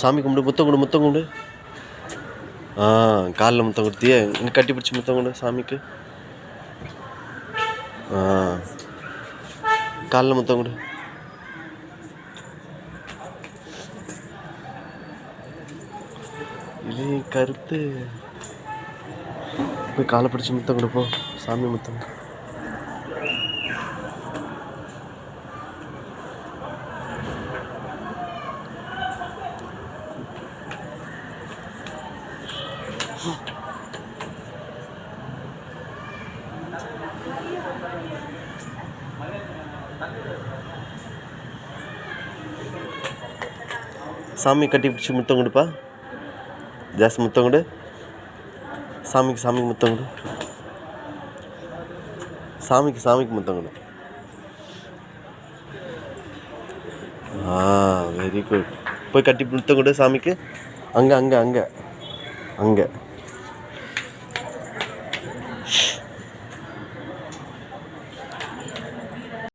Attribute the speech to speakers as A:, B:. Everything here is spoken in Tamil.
A: சாமி கும்பிடு, முத்தம் கொடு, முத்தம் கொடு. காலில் முத்தம் கொடுத்தியே, இன்னும் கட்டி பிடிச்சி முத்தம் கொடு சாமிக்கு. காலில் முத்தம் கொடு. இது கருத்து. போய் காலை பிடிச்சி முத்தம் கொடுப்போம், சாமி முத்தம். சாமி கட்டி பிடிச்சி முத்தம் கொடுப்பா. ஜாஸ்தி முத்தம் கொடு சாமிக்கு முத்தம் கொடு. சாமிக்கு முத்தம் கொடு. Very good. போய் கட்டி முத்தம் கொடு சாமிக்கு. அங்கே